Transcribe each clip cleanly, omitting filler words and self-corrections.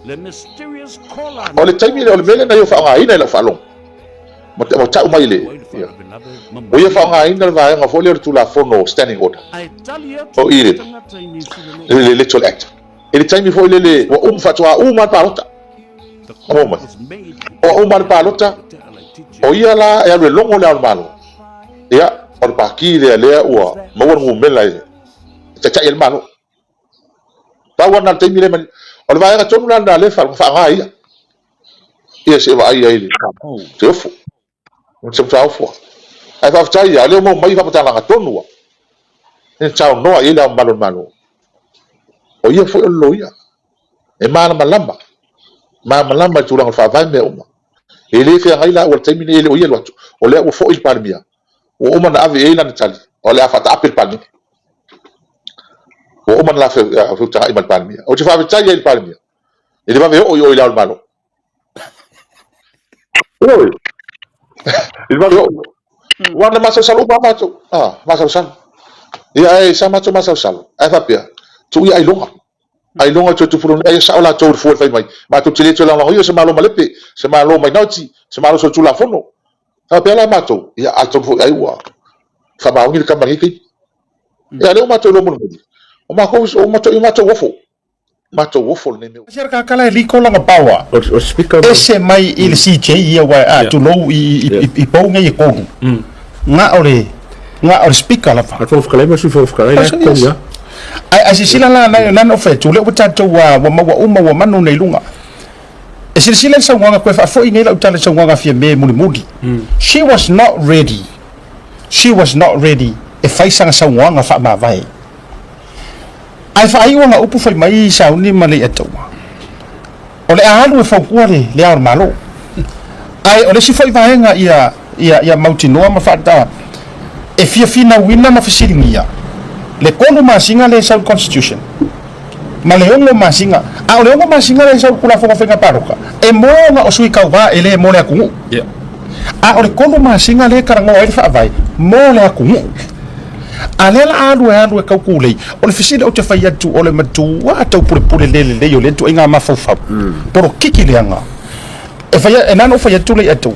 o le taimi le o le mele na ia faaogāina i lau faalong ma ta'u mai le o ia faaogāina le vaega fo'ole o le tulafono standing order o i le electoral act e le taimi fo'i lele ua uma fa'atuā'u ma le palota o mai ua uma le palota o ia la e alu e logo le ao le malo ia o le paki lea ua maua le gumela e taʻitaʻi e le malo tau ana le taimi le mani o le vaega tonu lana le fa'agā ia se va'ai ai le se ofo se mataofo ae fa'afetai ia leo mau mai fa'amatalaga tonu ua e taonoa i le ao malo o ia fo'i o lolo ia e malamalama e tulaga le fa'avae mea uma e lē feagai la ua le taimi nei e le o ia lo atu o lea ua fo'i le palemia ua uma na ave ai lana tali o le a fa'ata'ape le palemia ua uma na la feutaga'i ma le palemia o te fa'afetai ai le palemia e le vave o'o i o i le ao le malo oi i le vave o'o ua na masausalo uma matou masausalo ia e sa matou masausalo ae fa'apea tu'uia ailoga tuatupuloni ai sa'o latou le fua le fai mai matou te lē toe laolagoia se malo ma lepe se malo mainauti se malo so tulafono fa'apea la matou ia atou fo'i ai ua fa'amaogi le kamagi kai ia leo matou lo molimoli o matou ofo lenei mea Sir kakala e liko langa pawa. O speaker. Ese mai i le CJ ia wa tu low i pou ngai ko. Nga ore speaker la fa. Ato fkalema su fkalema ya. Ai sila la na ofe tu le utata wa uma wa manu nei lunga. E sila sa wanga ko fa fo ingai la utala sa wanga fia me muli. She was not ready. E faisanga sa wanga fa ma vai. Ai Faaiuga nga upu fai mai sauni ma le atua o le alu e faukua le ao malo ai o le si fai vaenga ia mautinoa ma fa'ata e fiafina uina ma Fesiligia le kolu masinga le Unconstitutional ma le ongo masinga a o le ongo masinga le kulafonga fenga paroka e moga o sui kauva e le mo le akungu a o le kolu masinga le karangoa i fa'avai mo le akungu alela alu e kaukulei o le fisile o te fai atu o le matua tau pule lele o le tu inga mafaufa poro kiki leanga e fai e nano fai atu le atu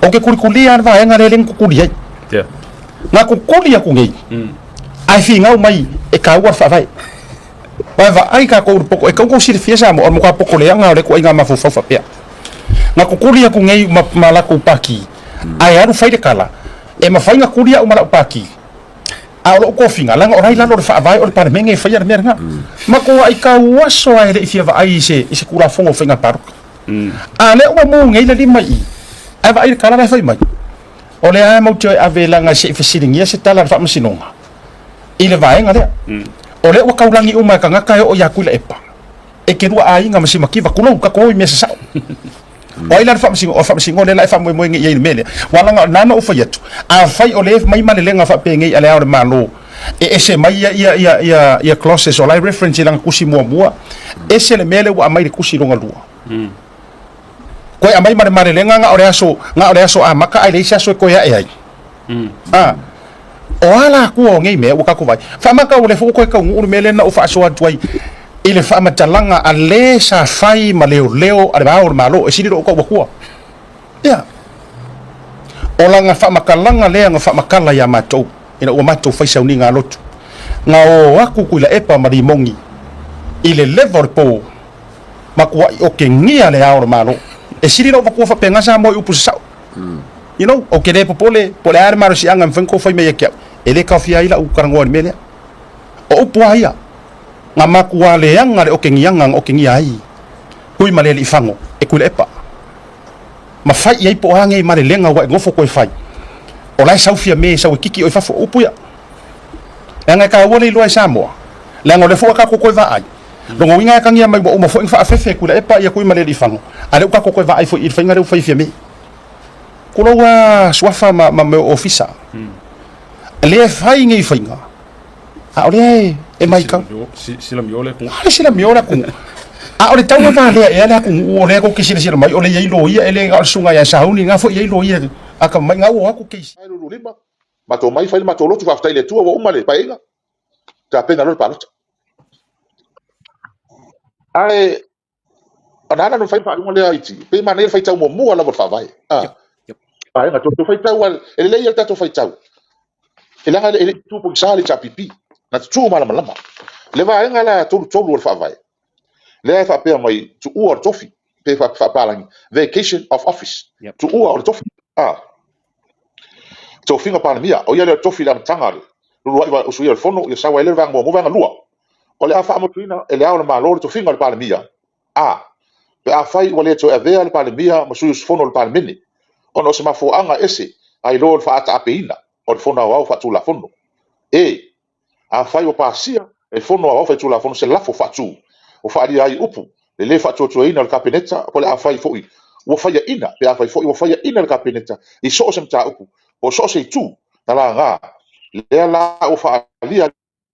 o ke kulikulia an vaenga le kukulia nga kukulia kungei ai finga mai e kaua Faavae va ai ka ko poko e kauko sile fiesa mo mo ka poko leanga o le ko inga mafaufa pea nga kukulia kungei malaku paki ai alu fai de kala e mafainga kulia o malaku paki a o ko finga langa orai lalo Faavae o para menge fa ya merga mako ai ka waso ai le fia vai se kula fongo finga paru a le o mo ngai le mai ai vai kala le fai mai o le ai mo te ave langa se Fesiligia se tala fa masinonga ile vai ngale o le o kaulangi uma ka ngaka o ya kula epa e ke rua ai nga masima kiva kulo ka ko i mesa sa o ila fa masingo le la fa mo ngi ye mele wala nano o fa yetu a fai o le mai malenga fa pengi ale ao malo e ese mai ia clauses o la reference lang kusi mua ese le mele wa mai kusi longa lua ko a mai malenga nga ore aso a maka ai le isa so ko ya ai o ala ku ngi me o ka ko vai fa maka o le fu ko ka ngur mele na o fa so atuai ile fa matalanga ale sa fai maleo ale ba malo e sidiro ko wakua ya ola nga fa makalanga le nga fa makala ya matou ina o matou fai sauni nga lotu nga o aku kuila epa marimongi ile level po makua o ke ngia le ao malo e sidiro wakua fa penga sa mo upu sa you know o ke le pole ar maro si anga mfenko fai me yakia ele ka fia ila u karango mele o upu ia nga makua leanga le o ke ngia ai hui maleli fango e kuila epa ma fai ai po hange mare lenga wa ngofo ko fai o lai saufia me sa kiki o fafo upuya nga ka wole lo Samoa la ngole fo ka ko va ai lo winga ka ngia mai bo mo fo fa fefe kula epa ya ko maleli fango ale ka ko va ai fo il fainga re fai fia me kulo wa swafa ma me ofisa le fai ngi fainga a ole e mai ka sila miole ku a ole tau va le e ala ku o le ko kisi sila mai ole yai lo ia ele ga sunga ya sauni nga fo yai lo ia aka mai nga o aku kisi ai lo lima mato mai fai mato lo tu fa le tua o male paenga ta pena lo palot ai panana no fai Faaiuga lea iti pe mana ia faitau mua lava Faavae nga to faitau ele le ia tatou faitau elanga ele tu po sali cha pipi na tu malama le vaenga la tolu o Faavae le fa pe mai tu o tofi pe fa palangi vacation of office tu o tofi tofi nga palamia o ia le tofi la tanga lu wa o suia fono ia sa wa le vanga mo vanga lua o le afa mo tuina ele au le malo tofi nga palamia pe a fai wa le to avea le palamia mo suia fono le palamini ono se mafo anga ese ai lo fa ata apeina o le fono au fa tu la fono a fai o pasia e fono au fa tu la fono se lafo fa tu o fa ai upu le fa tu ina le kapineta po le a fai foi o fa ina pe a fai foi o fa ina le kapineta i so se mta upu o so se tu tala nga le la o fa lia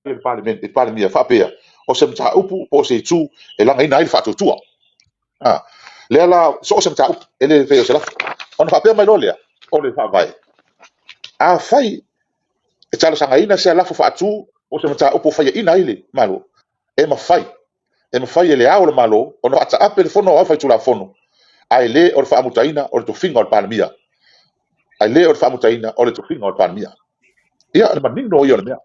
le parliament fa pe o se mta upu o se tu e la ina il fa tu le la so se mta upu ele fe o se la on fa pe mai lo le o le Faavae a fai e tala sanga ina se la fa tu o se mta upu fa ina ile malo e ma fai ele au le malo ono ata ape le fono au fai tu la fono ai le o fa mutaina o to finga o palmia ai le o fa mutaina o to finga o palmia ia le manino ia le mea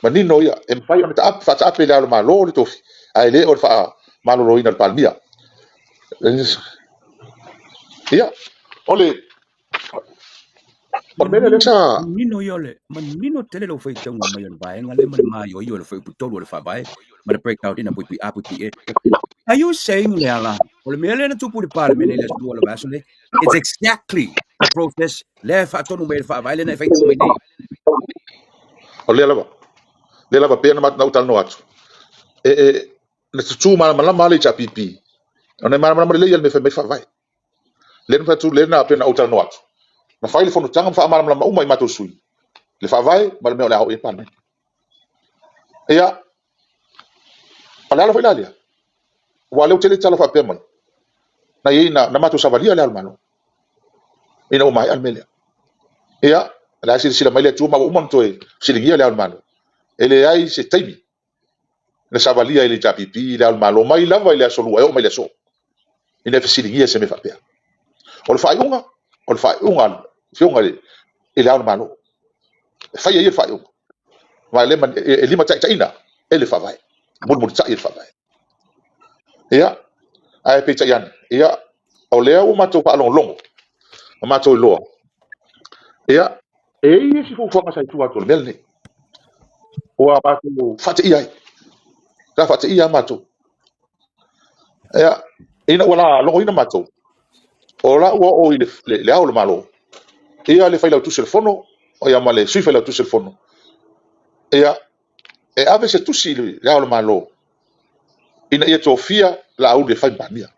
manino ia e fai ona ta fa ape le au le malo le to ai le o fa malo roina o palmia ia ole o mele le sa nino yole manino tele lo fai tau mai on vai ngale man mai yo le fai putolo le Faavae ma break out ina pui aputi are you saying Leala o le mele na tupu de parliament le tu le basole it's exactly the process le fa tonu me Faavae le na fai tau mai nei o le lava pe na matna utal no atu le tu mala mala cha pipi ona mala le ia me Faavae le na tu le na pe na utal no atu na fai le fono tanga fa mala mala umai mato sui le Faavae mal me o le au e pan ia pala fa ilalia wa le tele tala fa pe man na ina na mato savalia le almano ina o mai almelia ia la sila mai le tu ma umon toe Fesiligia le almano ele ai se taimi na savalia ele japipi le almano mai lava ile solu e o mai le so ina Fesiligia se me fa pe o le Faaiuga fionga ele almano fai ia Faaiuga vai le man e lima taina ele Faavae mo tsai Faavae ia ai pe taian ia o le o mato pa longo mato lo ia e si fu fonga sai tu ato melne o abato fate ia ka fate ia mato ia ina wala longo ina mato o la o le au le malo ia le faila tu telefono o ia male sui faila tu telefono ia e ave se tu si le au le malo ina ia tofia la au de fai bania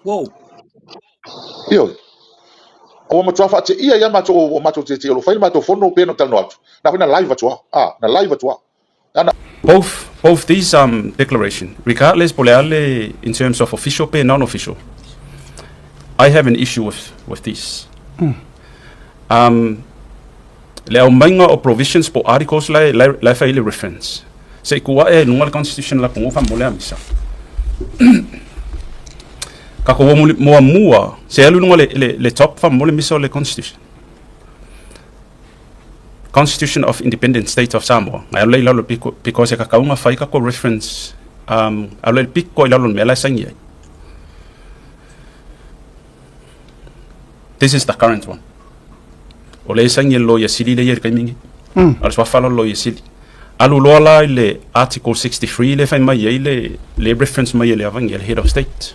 wow io o ma tua fate ia mato o mato te lo fai mato fono pe no tal no atu na fina live atua na live atua Both these declaration, regardless poleale in terms of official pay, non-official, I have an issue with this. Le au mainga o provisions po articles la faile reference. Se kuwa e nunga constitution la pungo fa mole amisa. Kako mua se alu nunga le top fa mole misa le constitution. Constitution of Independent State of Samoa. Ngai alei lalo because e kakaunga fai kako reference alei piko i lalo mela sangi. This is the current one. Ole sangi lo ya sili le yer kaimingi. Al swafalo lo ya sili. Alu loala le article 63 le fai mai le reference mai le avangi le head of state.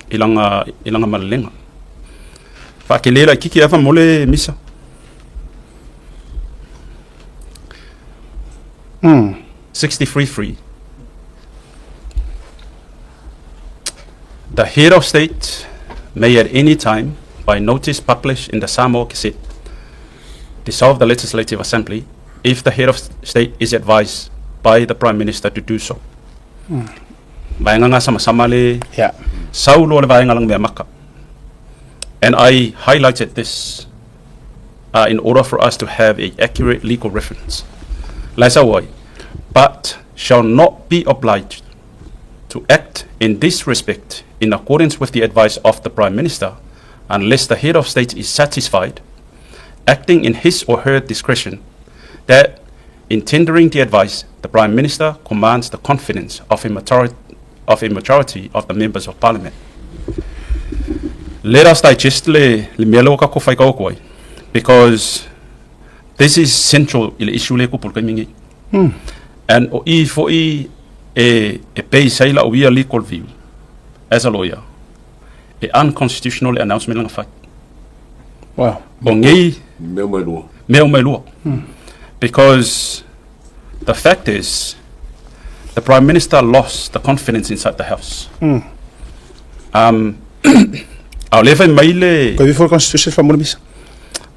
Ilanga malenga. Fa ke lela kiki ava mole misa. 63.3. The head of state may at any time, by notice published in the Samoa Gazette, dissolve the Legislative Assembly if the head of state is advised by the Prime Minister to do so. Bainganga sama-sama le saulo le bainga lang maka. And I highlighted this in order for us to have an accurate legal reference. But shall not be obliged to act in this respect in accordance with the advice of the Prime Minister, unless the head of state is satisfied, acting in his or her discretion, that in tendering the advice, the Prime Minister commands the confidence of a majority of the members of Parliament. Let us digest le melo ka ko fai ka okoi, because this is central in the issue le ko pulkamingi. And o I fo I e pay saila o ia legal view as a lawyer. A unconstitutional announcement lang fai. Wow. Bongi meo mai lua. Because the fact is, the Prime Minister lost the confidence inside the House. Au lefai mai le Ko vi for constitution fa mo misa.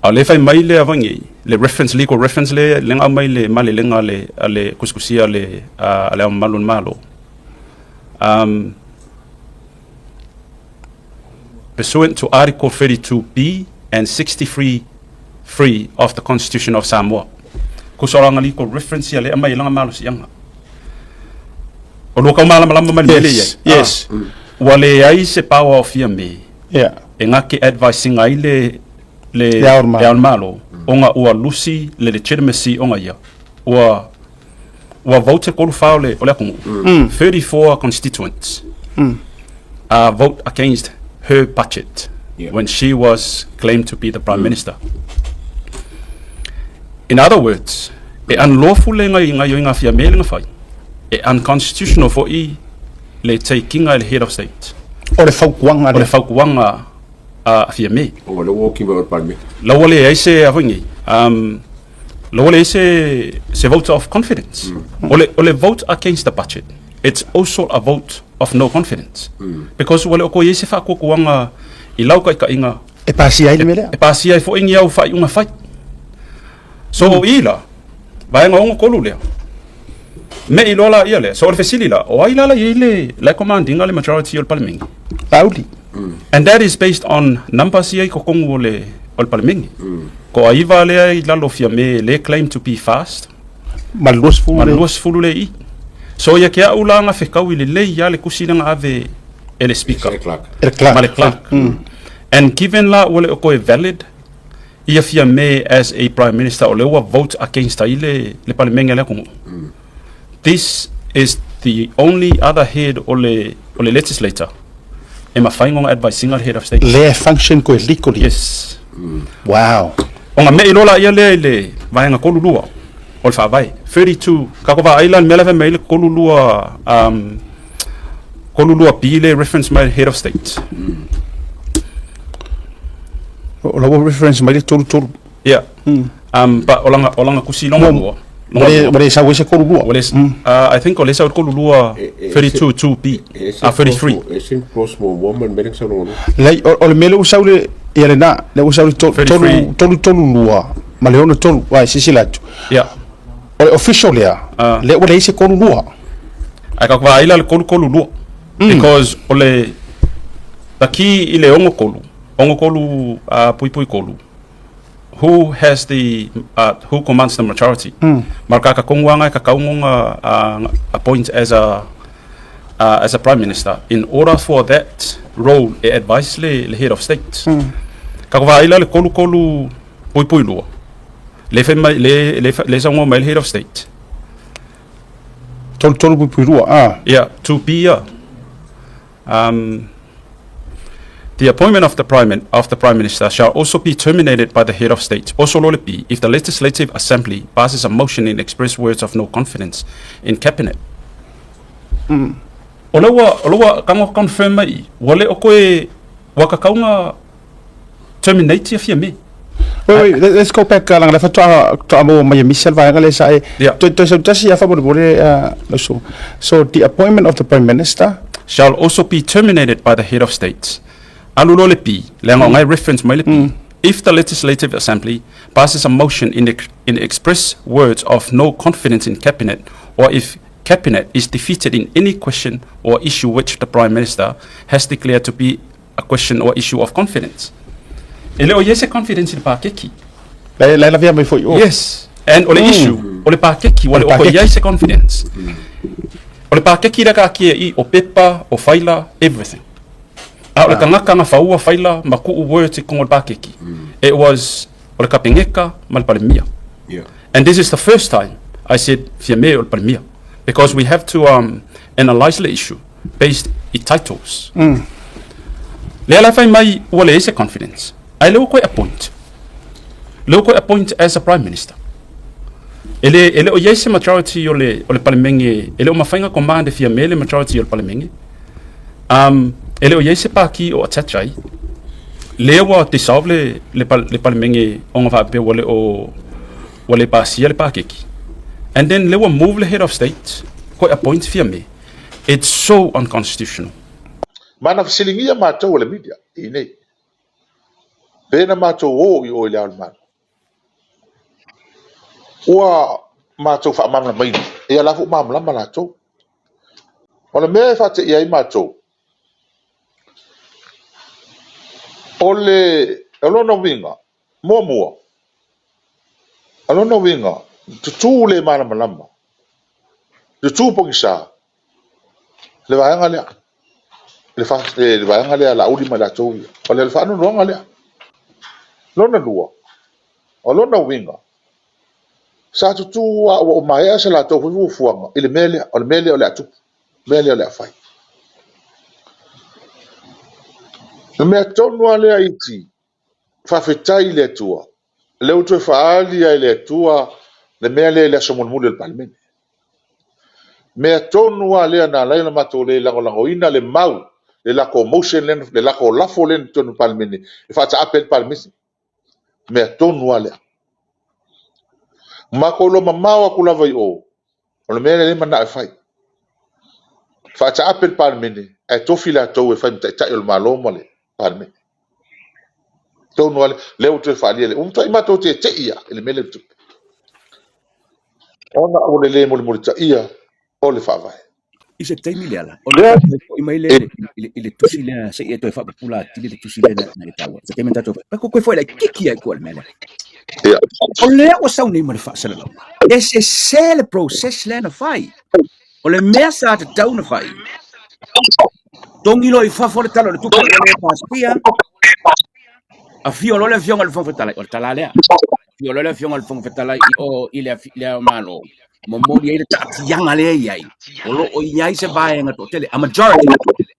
au lefai mai le avangi le reference legal reference le lenga mai le male lenga le kuskusia le ale malun malo. Pursuant to Article 32B and 63(3) of the Constitution of Samoa. Kusoranga legal reference le mai lenga malo sianga. O lo ka malama Yes. Wale ai se power of me. Yeah. E ngake advising ai le Yaor malo onga ua lusi le legitimacy onga ia ua vote kolu faule ole kungu 34 constituents vote against her budget when she was claimed to be the Prime Minister. In other words, e unlawful le ngai fia mele fai e unconstitutional for I le takinga le head of state O le faukuanga fia me. O le walking about Parliament. La wale ai se avangi. La wale ai se vote of confidence. Ole vote against the budget. It's also a vote of no confidence. Because wale o ko ai se fa ko kuanga I lau kai ka inga e pasi ai le mele. e pasi ai fo ingi au fai unga fai. So ila vai nga ongo kolu lea. Me ilola ia le. So le Fesiligia o ai la ile la commanding le majority of Parliament. Audi. And that is based on numbers ia ko kongo le Parliament. Ko ai vale ai la lo fia me le claim to be fast. Malus fulu le I. So ia kia ulanga fekau ile le ia le kusina ave ele speaker. Male Clark. And given la wale ko valid ia fia me as a Prime Minister o le vote against le Parliament le kongo. This is the only other head o le legislator. Emma Faaiuga advising head of state. Le function ko legally. Yes. Wow. Onga me ilola ia le vaenga kolulua. O le Faavae 32 kakova island melave mail kolulua kolulua pile reference my head of state. O la reference mai tolu. Yeah. But olanga kusilonga lua. Wale sa wese kolulua. I think ole sa kolulua 32 2B 33. Esin prosmo woman meling sa no. Lai o le mele usaule ia na le usaule tolu lua. Male ona tolu wa sisilatu. Yeah. O official le wale se kolulua. Ai ka va ila le kolulua. Because ole the key ile ongo kolu pui kolu. Who has the who commands the majority? Marka kongwanga ka kaunga appoint as a Prime Minister. In order for that role, a advise le head of state. Ka va ila le kolu pui lua. Le sango mai head of state. Tolu pui lua. Yeah, to be the appointment of the Prime Minister shall also be terminated by the head of state, also be if the Legislative Assembly passes a motion in express words of no confidence in cabinet. Olawa kango confirm mai wale okoe wakakaunga terminate ya me. Wait, let's go back lang la to amo mai Michel va ngale sai to si ya favor so the appointment of the Prime Minister shall also be terminated by the head of state. Alulolepi, lengongai reference mailepi. If the Legislative Assembly passes a motion in express words of no confidence in cabinet, or if cabinet is defeated in any question or issue which the Prime Minister has declared to be a question or issue of confidence. Ele o yese confidence in pakeki. La via mai foi. Yes. And ole issue, ole pakeki, ole o yese confidence. O le pākeki raka kia I o pepa, o faila, everything. O le tangaka ngā whaua faila, ma ku'u words I kongo le pākeki. It was o le kapingeka, ma le palemia. Yeah. And this is the first time I said, fia me o le palemia. Because we have to analyze the issue based I titles. Le ala fai mai ua le ese confidence. Ai leo koe appoint. Leo koe appoint as a prime minister. Ele o yese majority o le palemenge, ele o mafainga command fia mele majority o le palemenge. Ele o yese paki o atachai. Leo wa dissolve le palemenge o nga fape o le pasia le pakeki. And then leo move le head of state koe appoint fia me. It's so unconstitutional. Mana Fesiligia mātou o le media, I nei. Pena mātou o I o I le alman. Ua mātou whaamamla maini, e alafu mamla malatou. O le mea whate I ai mātou. O le alona winga, mua. Alona winga, tutu le mana malama. Tutu pongisa. Le vaenga lea. Le vaenga lea la uli malatou. O le whaanu ronga lea. Lona lua. O lona winga. Sa tutu o maea se la tau fuanga. I le mele, o le mele o le atu. Mele o le afai. Le mea tonua lea iti. Whawhetai le atua. Le utue whaalia I le atua. Le mea le asomonmule le palmene. Mea tonua lea na laina mato le langolangoina le mau. Le lako motion le lako lafo le tonu palmene. E whata apel palmene. Mea tonua lea. Makolo mamawa kulava I o. O le mea le mana e whai. Whata apel palmene. E tofi la tau e whai mta I tai o le Malõ mo le palmene. Tonu ale le utue whaalia le. Umta I mato te ia. Ele mele tupe. Ona o le mo le ta ia. O le Faavae. I se taimi le ala. O le I mai le tusi le se ia toi whapapula tili le tusi le na le taua. Se taimi tato. Pa koe foi la kiki ai kua le mele. O le o sau nei ma le whaasala lau. E se le process le na whai. O le mea sa te tau na whai. Tongi lo I whafo le talo le tuka le paspia. A fio lo le fionga le whangwhetalai. O le tala lea. Fio lo le fionga le whangwhetalai I le Malõ. Momori ai le taatianga le iai. O lo o iai se vaenga to tele. A majority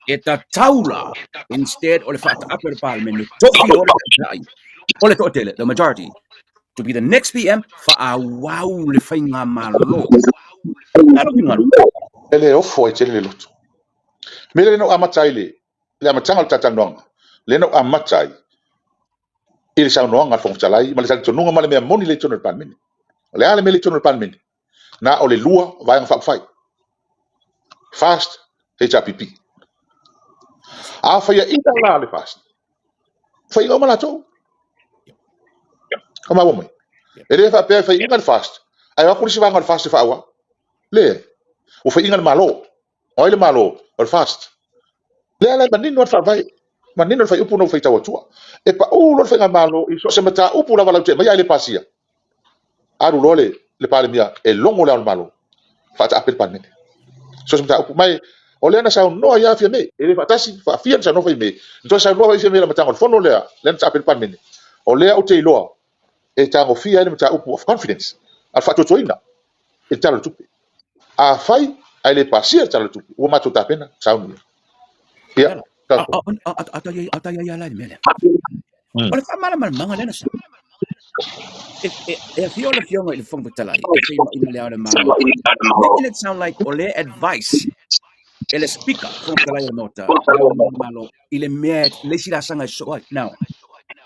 e ta taula instead o le whaata ape le parliament. Tofi o le tatai. O le to tele. The majority. To be the next PM whaawau le whainga Malõ. Aro ki ngaru. Ele ofo e tele le lotu. Mele no amatai le. Le amatanga le tatanonga. Le no amatai. Ile sa noanga fongtalai. Ma le sa tonunga ma le mea moni le tono le palmene. Le ale me le tono le palmene. Na o le lua vai ngā whakawhai. Fast, HRPP. A whaia ina la le fast. Whaia o mana tau. Kama wamai. E re whapea whaia inga le fast. Ai wakuri si wanga le fast e whaua. Le. O whaia inga le Malõ. O le Malõ. O le fast. Le ala manino le whawhai. Manino le whai upu no whai tau atua. E pa ulo le whai ngā Malõ. I so se mata upu la wala ute. Mai ai le pasia. Aru lole. Le palemia e longo le Malõ. Fata apel palmene. So se mta upu mai o le na sa no ia fia me. E le fatasi fa fia sa no fai me. Então sa no fia me la mata fono le le na apel palmene. O le o te iloa e tango fia le mta upu of confidence. Al fato toina. E talo tupe. A fai ai le pasia talo tupe. O mato ta pena sa no. Ia. Ata ya la mele. O le fa mala manga le na sa. If you're the young in phone with it sound like ole advice ele speaker from the nota ile me le sira sanga so now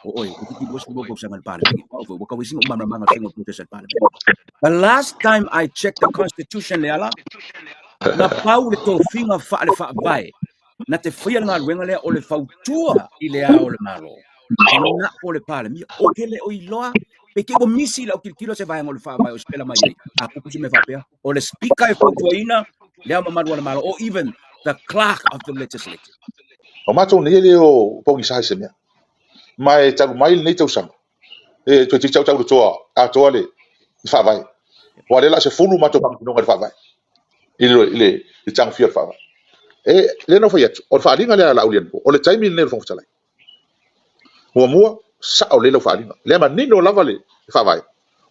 oi o was go sanga parliament o ka wisi mama manga singo protest parliament. The last time I checked the constitution leala na paule to finga fa le Faavae na te fia nga rengale ole fautua ile a ole Malõ na ole parliament o kele o iloa peke o misi la o kilkilo se vai ngol Faavae o spela mai a kupusi me vapea o le speaker e fautuaina le ama manu ole Malõ or even the clerk of the legislature. O mato ne le o pongi sai se mea. Mai tagu mai nei tau sang. E to tau tau toa a toa le Faavae. Wa le la se fulu mato bang no Faavae. ile tang fiat fa le no fa yet o fa linga le la ulien o le taimi le fo tsalai mua sa o le lo fa linga le ma nino lava le fa vai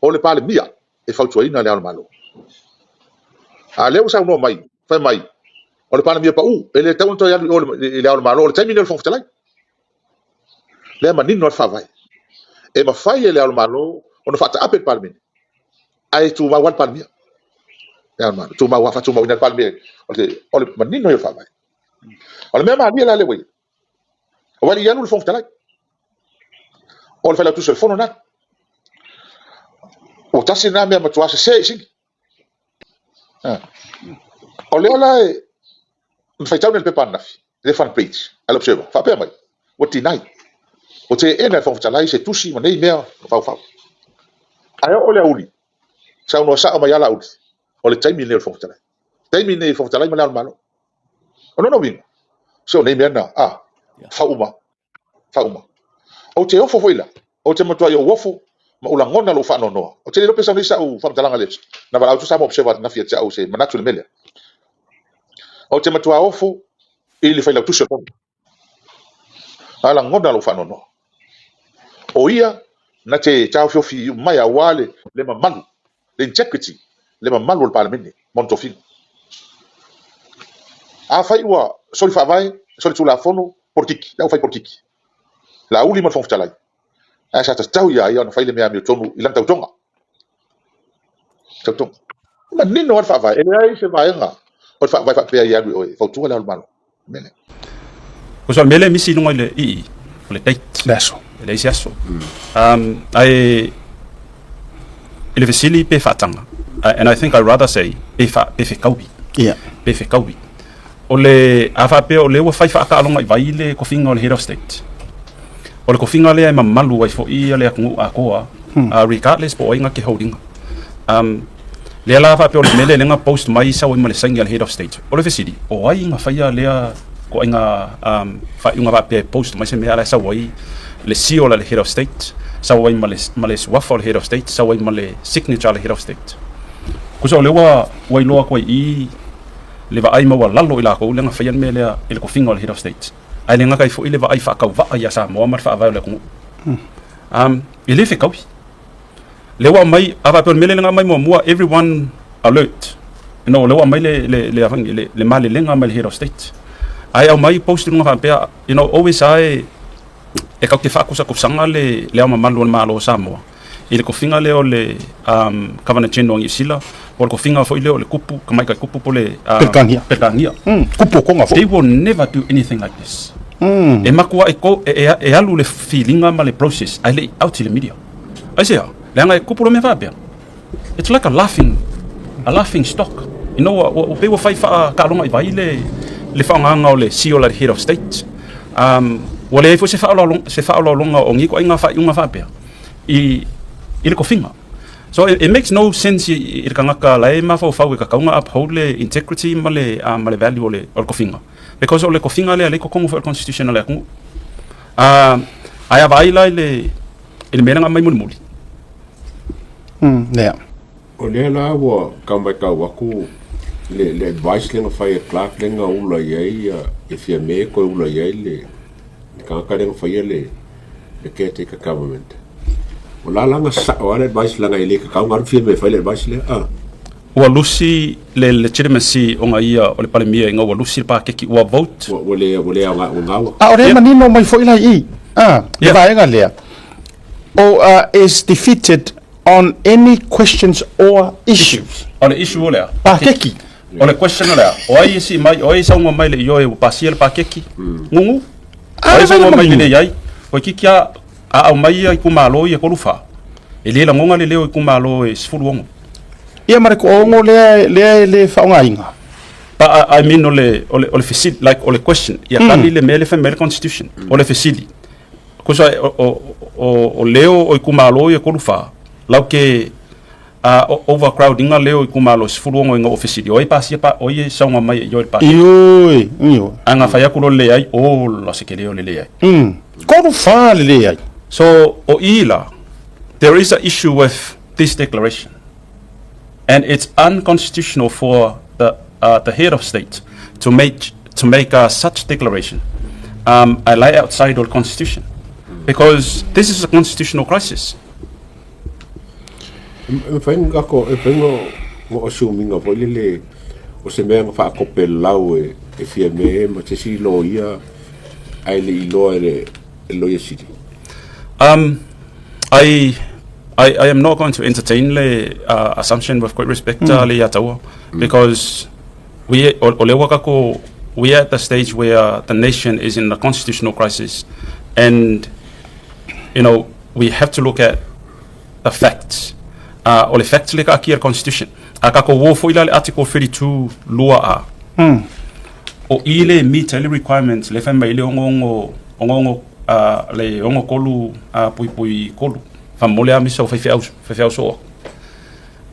o le pale mia e fa tuina le al malo a le usa no mai fa mai o le pale mia pa u e le tau to ya le al malo o le taimi le fo tsalai le ma nino fa vai e ma fai le al malo o no fa ta apel palme ai tu ma wan palme ya ma tu ma wa fa tu ma wan palme o le ma nino fa vai o le mema ni la le wi o wali yanu le fo tsalai o le fa la tu se fono na o tasi na mea matua se singi o le ola e mfaitau nel pepa nafi le fan page ala observa fa pe mai o tinai o te ena fa ftalai se tusi ma nei mea fa ayo o le uli sa no sa ma yala uli o le taimi le fa ftalai taimi ne fa ftalai ma la malo o no win so nei mea na fa uma o te ofo foila o te matua yo wofo ma ula ngona lo fa no o te lo pesa ni sa u fa talanga le na va tu sa mo observa na fiat sa u se manatu le mele o te matua ofo ili fa la tu se pon ala ngona lo fa no o ia na te tau fi mai a wale le mamalu le integrity le mamalu le parlamento montofin a fa iwa soli fa vai soli tu la fono portiki la fa portiki la uli ma fa talai asa ta tau ia na faile mea mi tonu ilang tau tonga ma nino ar fa vai e ai se vai nga o fa vai fa pe ia o fa tu la malo mele ko so mele misi no le le date Lasso. le siaso ai ele vesili pe fatanga and I think I rather say pe kaubi Yeah. pe kaubi ole afa pe ole wa fa ka longa vai le ko finga le head of state o le ko finga le ma malu ai fo ia le ku a koa regardless po inga ke holding le la fa pe o le mele lenga post mai sa o ma le single head of state o le fesidi o ai nga fa ia le ko inga fa inga va pe post mai se me ala sa wai le sio la le head of state sa wai ma le waffle head of state sa wai ma le signature le head of state ko so le wa wai lo ko I le va ai ma wa lalo ila ko lenga fa ia mele ele ko finga le head of state ai lenga kai fo ile va ai fa ka va ia sa mo mar fa va le ko ile fe kawi le wa mai ava pe mele lenga mai mo everyone alert no le wa mai le mali lenga mai head of state ai au mai post nga fa pe always ai e ka ke fa ko sa ko sanga le ma malu malo Samoa ile ko finga le o le kavana chendo ngi sila o ko finga fo ile o le kupu ka kupu po le perkangia Kupu ko nga fo. they will never do anything like this e makua e alu le feelinga ma le process ai le out to the media ai se le nga kupu me va bia it's like a laughing stock o pe wo fai fa ka longa vai le fa nga o le CEO la head of state wale fo se fa lo longa o ngi ko inga fa bia ile ko finga so it makes no sense I kanga ka lai ma fa ka kaunga uphold le integrity ma le value le ko finga because ole ko finga le ko kongo for constitutional le ko ai vai lai le menanga mai muli Yeah. O le la wa kamba ka wa ku le advice lenga fa Clark lenga ula ye e fia me ko ula ye le ka lenga fa le caretaker government o la langa sa o le advice langa ile ka ngar fia me fa le advice le wa lusi le legitimacy o nga ia o le palemia nga wa lusi pa ke ki wa vote o le nga O re manino mai fo ila I. Le vai nga lea. O is defeated on any questions or issues. o le issue ole Pa keki. o le question ole o ai si mai o ai sa nga mai le yo e pasiel pa keki ngungu o ai sa nga mai le yai o ki kia a mai ai ku malo ia ko lufa ele la ngonga le leo ku malo e sfulu Ia mare ko ongo le faunga inga. But I mean ole facility like ole question ia kali le mele fa mele constitution ole facility kusa o leo o kumalo ia kolufa lauke overcrowding leo i kumalo sfulongo nga office o pasi pa o ye saunga mai yo pa Iyo. anga fa yakulo le ai o la sekeleo le ai Kolufa le ai. so o ila there is an issue with this declaration and it's unconstitutional for the the head of state to make such declaration, I lie outside of the constitution, because this is a constitutional crisis. Venga ko vengo mo assuming of le o se me fa kopelau e fia me ma te si lo ia ai le lo ia city. I am not going to entertain the assumption with great respect le atawa, because we are at the stage where the nation is in a constitutional crisis, and we have to look at the facts. O le facts le ka kia constitution. Aka ko wo fo ila le article 32 lua a. O ile meet le requirements le fa mai le ongo le ongo kolu pui kolu. Fa mole a miso fa fe so.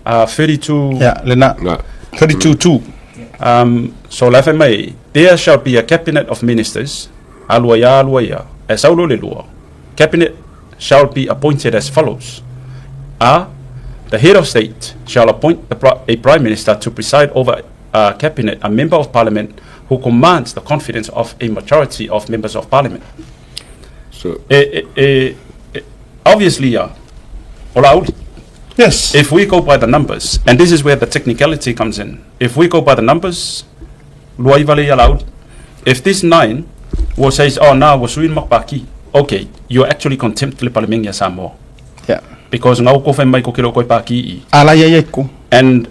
32 yeah le na 32 so la fa mai there shall be a cabinet of ministers alua ya as aulo le lua. Cabinet shall be appointed as follows. The head of state shall appoint a prime minister to preside over a cabinet, a member of parliament who commands the confidence of a majority of members of parliament. So obviously, yes, if we go by the numbers, and this is where the technicality comes in, if we go by the numbers, if this 9 says, oh, now was we makbaki, okay, you're actually contempt le Parliament Samoa. yeah, Because ngau ko mai ko kilo ko paki ala ye ko. And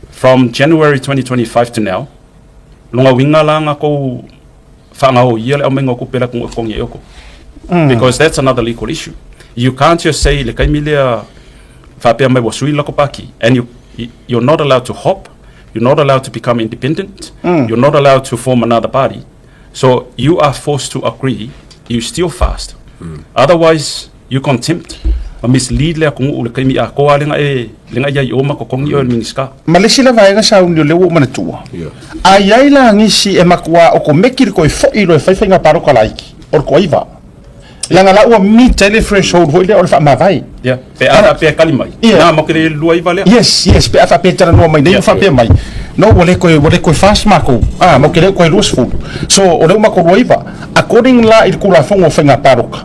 from January 2025 to now, lunga winga langa ko fangao yele o mengo ko pela ko yoko. Because that's another legal issue. You can't just say le kai milia fa pe mai wasui la ko paki, and you're not allowed to hop, you're not allowed to become independent, you're not allowed to form another party. So you are forced to agree, you still fast. Otherwise you contempt. Mislead le kung ule kami ako alinga linga ya yoma ko kong yon miniska. Malisila vai nga sa unyo lewo manatua. Ayay lang si emakwa o ko mekir ko fo ilo fa nga paro ka laiki or ko iva. Lang ala o mi tele threshold ho ile or fa mavai. Yeah. Pe ara pe kalimai. Na mo kire lu iva le. Yes, pe fa pe tara no mai nei fa pe mai. No wole ko fast mako. Mo kire ko useful. So o le mako iva. According la il kula fongo fa nga paro ka.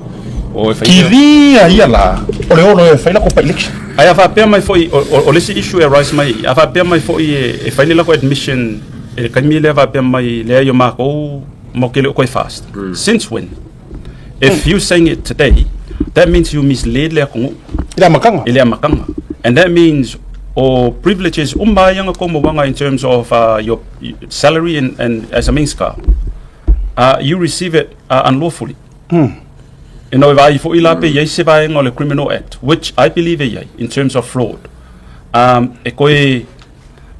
Kiria iala ole e faila ko pa election ai fa pe mai foi o lesi issue arise mai fa pe mai foi e faila la ko admission e kamile va pe mai le yo ma ko mo kele ko fast since when? If you saying it today, that means you misled le ko ila makanga, and that means privileges umbayang ko mo wanga in terms of your salary and as a minska you receive it unlawfully. If I for ilape yai se vai ngole Criminal Act, which I believe in terms of fraud.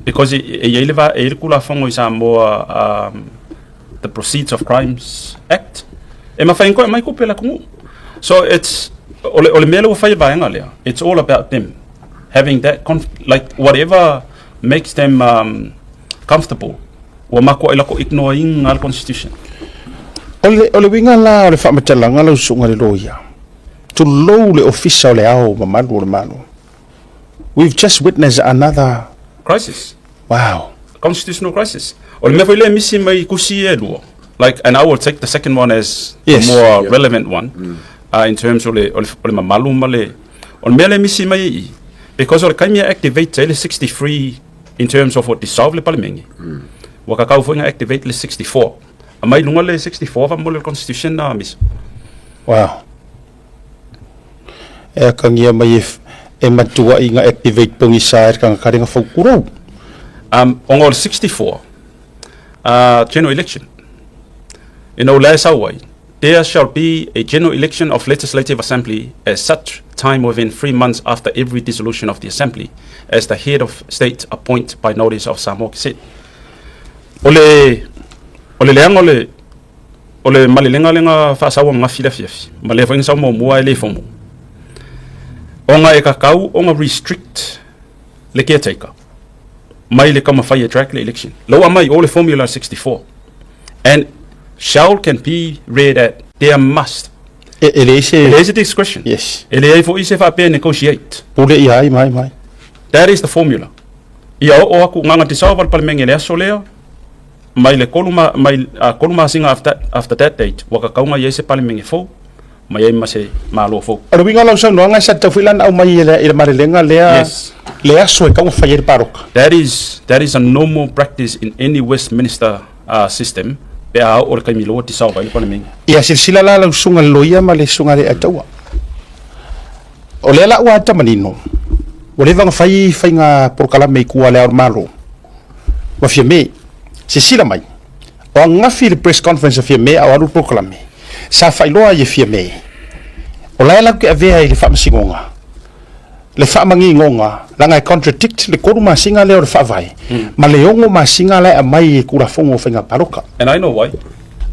Because yai leva kula fongo isa more the Proceeds of Crimes Act. Ma fa inko mai ko pela ku. So it's ole melo fa vai ngale. It's all about them having that like whatever makes them comfortable. Wa mako ila ko ignoring al constitution. Ole winga la ole fa matalanga lo sunga le loya. To low le official le ao mamadu le manu. We've just witnessed another crisis. Wow. Constitutional crisis. Ole me le misi mai kusi elo. Like, and I will take the second one as yes. the more relevant one in terms of ole mamalu male. Ole me le misi mai because ole kaimia activate Tēlē 63 in terms of what dissolve le parliament. Waka kau fo activate le 64. Mai lunga le 64 va mole constitution na mis. Wow. E kangia mai e matua inga activate pungisar kang karinga fokuro. On all 64 general election. Last away, there shall be a general election of legislative assembly at such time within 3 months after every dissolution of the assembly, as the head of state appoint by notice of Samoa said. Ole malilenga lenga fa sawa nga filafiafi male fa sa mo mo ele fomo onga e kakau onga restrict le caretaker mai le kama fa track le election lo mai all formula 64 and shall can be read at there must it is a discretion. Yes, ele for ise fa pe negotiate pule mai that is the formula ia o aku nganga dissolve parliament ele solea mai le koluma singa after that date waka kaunga yese palimengi fo mai ai mase malo fo ro winga lo sang no nga sa tafilan au mai ile marilenga lea so ka fa yer parok. That is a normal practice in any Westminster system pe a o ka milo ti sa ba ile palimengi ia silsila la lo sunga loia ma le sunga le atawa o le la wa tamanino o le vanga fai nga porkala me ku ale ar malo wa fia me silsila mai o nga fi press conference fia me a aru porkala me sa fai loa ye fia me o la ke ave ai le fa masingonga le fa mangi ngonga la ngai contradict le koru masinga le o fa vai ma le ongo masinga le a mai ku ra fongo fenga paroka. And I know why.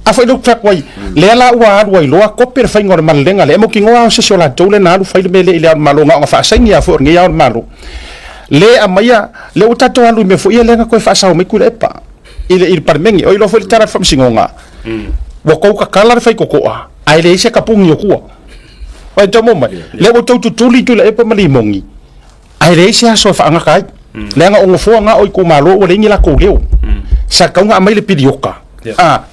Afai lo track wai le la wa wai lo ko per fa ngor malenga le mo kingoa se sola tole na lu fa le mele ile malo nga fa sengia fo ngia o malo le amaya le utato alu me fo ile nga ko fa sa o me ku le pa ile parmengi o ilo fo tara fa singonga wo ko ka kala fa ko ai le se kapungi o ku o to mo mai le o to tuli tu le pa mali mongi ai le se so fa nga kai le nga o fo nga o ku malo o le ngi la ko leo sa ka nga mai le pidioka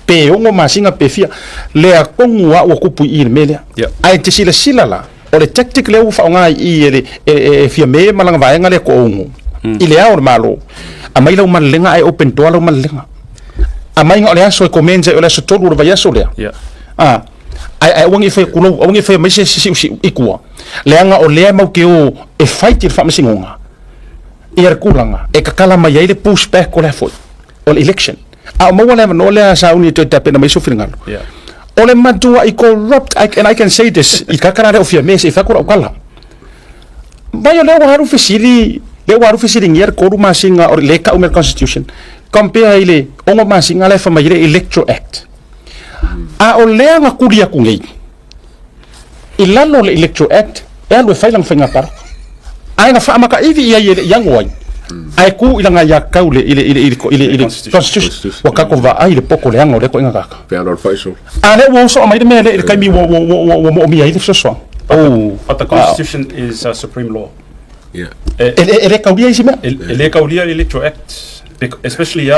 pe ongo masinga pe fia le a kongua o kupu i mele ai te sila la o le tactic le ufa nga i e fia me malanga vaenga le ko ongo i le aur malo a mai lo malenga ai open to lo malenga a mai nga le aso comenza o le so tolu va yaso le ai wangi fe kulo wangi fe mai se ikua le anga o le mau ke o e fight fa masinga i er kulanga e kakala mai ile push back ko le foi o election a mo wala no le sa uni to tape na mai so fingal ole matua I corrupt and I can say this I kakara of your mess if akura kala bayo le waru fisiri ngier koru masinga or le ka umer constitution compare ile ongo masinga le fa mai electoral act a ole nga kuria kungei ilalo le electoral act e lo failang finga par ai na fa maka ivi ia yang wai ai ku ilanga ya kaule ile constitution wakako va ai le poko le anga le ko inga ka pe alor faiso ale wo so mai de mele il kai mi wo mi ai so so but the constitution is a supreme law ele kaulia isima ele kaulia electoral act especially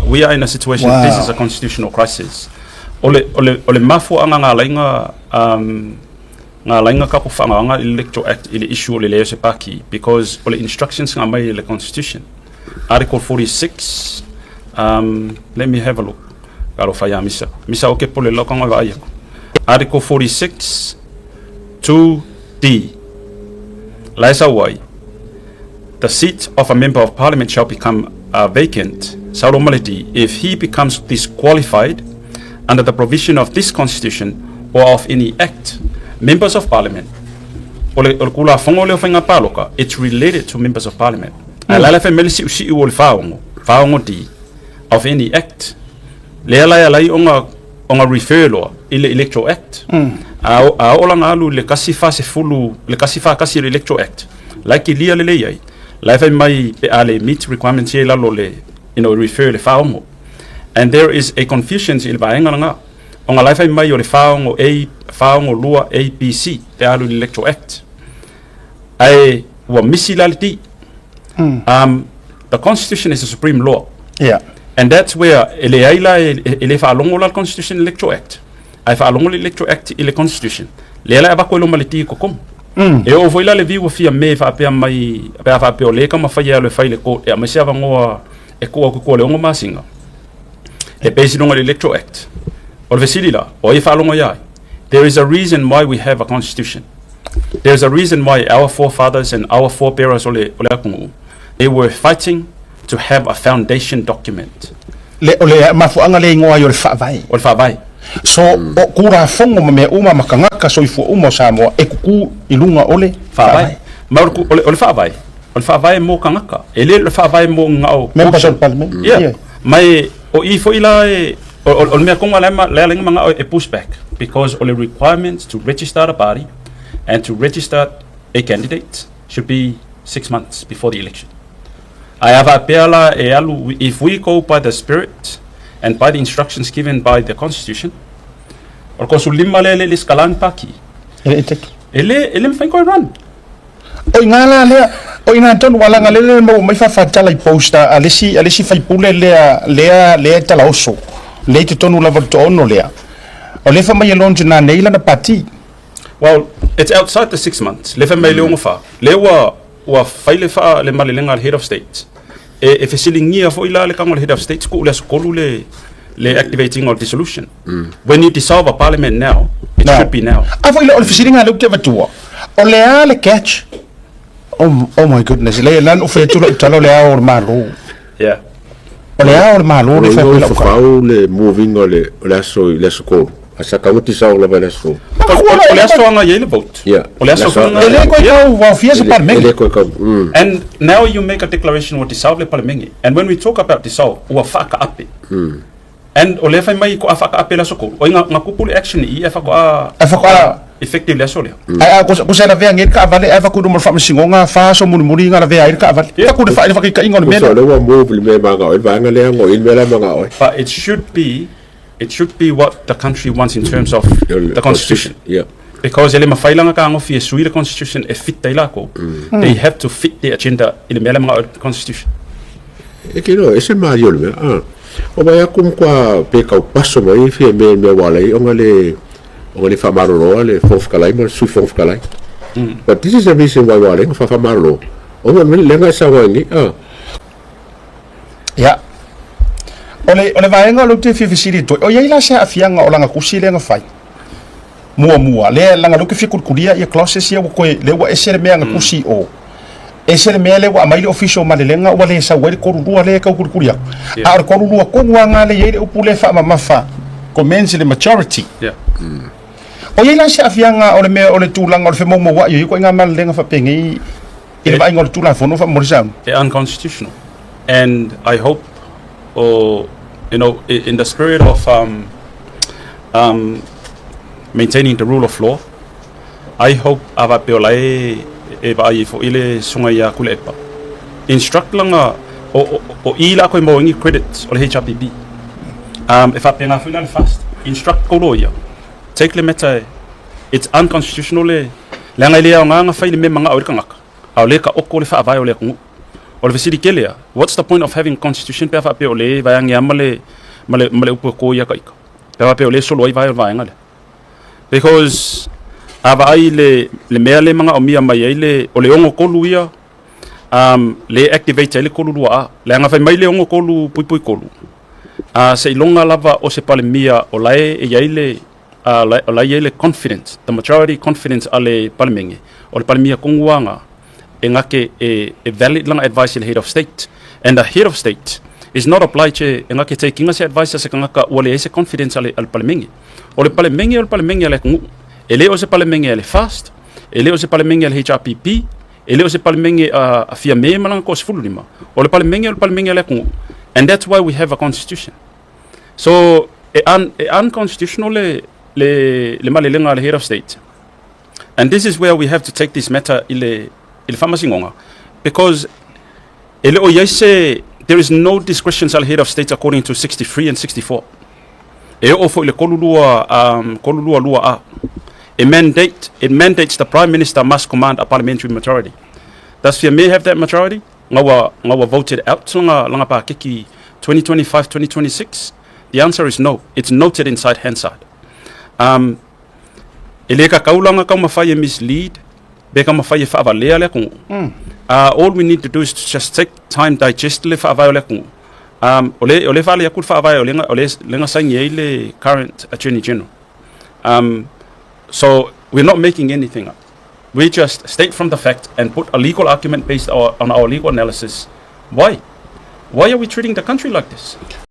we are in a situation this is a constitutional crisis ole mafu anga nga lainga ka ko fanga nga electoral act ile issue le se paki because ole instructions nga mai le constitution article 46 let me have a look galo faya misa okay pole lo kanga va article 46 2D laisa wai the seat of a member of parliament shall become vacant solemnity if he becomes disqualified under the provision of this constitution or of any act. Members of parliament, it's related to members of parliament. Of any act. On a referral in the electoral act. Le kasifa kasi electoral act. Like ilia lelei. Life mai ale meet requirements refer le faongo. And there is a confusion in the on a life mai le faongo lua ABC te alu electoral act. I wa misilality. The constitution is a supreme law. Yeah. And that's where ele fa longo la constitution electoral act. I fa longo electoral act ile constitution. Le ala ba ko lo maliti ko kom. E o voila le vivo fia me fa pe mai fa pe o le ka ma fa ya le fa ile ko e ma se avango e ko le ngo masinga. E base longo electoral act. O Fesiligia o e fa longo ya. There is a reason why we have a constitution. There is a reason why our forefathers and our forebearers they were fighting to have a foundation document. Le mafuanga le ngoa yo le Faavae. So o kura fongo me uma makangaka so ifu umo Samoa e kuku ilunga ole Faavae. Maruku ole Faavae. Ole Faavae mo kangaka. Ele le Faavae mo ngao. Members of parliament. Yeah. Mai o ifo ila o me konga le manga e pushback because ole requirements to register a party and to register a candidate should be 6 months before the election. I have a peala if we go by the spirit and by the instructions given by the constitution, or consulimma le skalan paki. Ele mfai ko run. O ngala le O ina tonu wala ngalele mo mai fa fatala I posta alisi fai pule lea tala oso. Le te tonu la to ono lea. O le fa mai longe na neila na pati. Well, it's outside the 6 months. Le fa mai le ongofa. Le wa faile fa le malelenga al head of state. E Fesiligia fo ila le kango head of state ko le skolu le activating or dissolution. When you dissolve a parliament now, it should be now. Afo ila o Fesiligia le te vatua. O le catch. Oh my goodness. Le lan o fe talo le or malo. Yeah. O le malo le fa le fau le moving o le so asa ka uti sa o le vele so. O le aso anga yele vote. Yeah. O le aso anga. Ele ko wa fiesa parliament. And now you make a declaration what dissolve le parliament. And when we talk about dissolve, wa faka ape. And o le fa mai ko afaka ape la soko. O nga kupule action I afaka effective la solia. Ai ko sa na vea ngel ka vale ava ku mo fa singonga fa so muri nga la vea ka vale. Ta ku fa ka ingon me. So le wa move le me manga o va nga le ngo il me la manga o. But it should be what the country wants in terms of the constitution. Yeah. Because ele mafailanga ka ngo fi sui the constitution e fit taila ko. They have to fit the agenda in the manga constitution. E que no, ese mario le. O vai kum kwa pe ka paso mai fi me wala I ngale fa marlo le fof kalai ma sui fof kalai. But this is the reason why wala fa marlo. O me lenga sa wani Ya. Ole vaenga lo te fifisiri to. O yela se afianga o langa kusile nga fai. Mua le langa lo ke fikuria ia classes ia ko le wa esere me nga kusi o. Esere me le wa mai official malenga o le sa wa ko rua le ka kuria. A ko rua ko nga le ye o pule fa mafa. Commence the majority. Yeah. O yela se afianga o le me o le tulanga o le mo wa yo ko nga malenga fa pengi. Ile va ngol tula fono fa morisam. Unconstitutional. And I hope in the spirit of maintaining the rule of law, I hope ava peolai e vai fo ile sunga ya kulepa. Instruct langa o ila ko mo ngi credits o le HRPB. If I penga final fast, instruct koloya. Take le meta it's unconstitutional le langa ile nga fa ile me manga o kanga. Au le ka okole fa vai o le ku. O le Fesiligia, what's the point of having constitution pe fa pe o le vai ngi amale male upo ko ya kaika. Pe fa pe o le solo vai vai ngale. Because ava ai le mea le manga o mia mai le o le ongo kolu ia le activate le kolu lua le anga fai mai le ongo kolu pui kolu se ilonga lava o se pale mia o lae e yaile o lae le confidence the majority confidence ale palmenge o le pale mia konguanga e ngake e valid langa advice le head of state and the head of state is not obliged e ngake taking us advice se kangaka o le ese confidence ale palmenge o le palmenge le kungu ele o se palmenge le fast ele o se palmenge le HRPP ele o se palmenge a fia me malanga ko sfululima o le palmenge le kungu and that's why we have a constitution so unconstitutional le malelenga le head of state and this is where we have to take this matter ile famasingonga because ele o yese there is no discretion al head of state according to 63 and 64 e ofo ile kolulua lua it mandates the prime minister must command a parliamentary majority. Does FIA may have that majority? Ngawa voted out langa pa kiki 2025 2026. The answer is no. It's noted inside Hansard. Eleka kaulanga ka mafai mislead beka mafai Faavae le ku. All we need to do is to just take time digest le Faavae le ku. Ole fale yakul Faavae ole lenga sangi le current attorney general. So we're not making anything up. We just state from the fact and put a legal argument based on our legal analysis. Why? Why are we treating the country like this?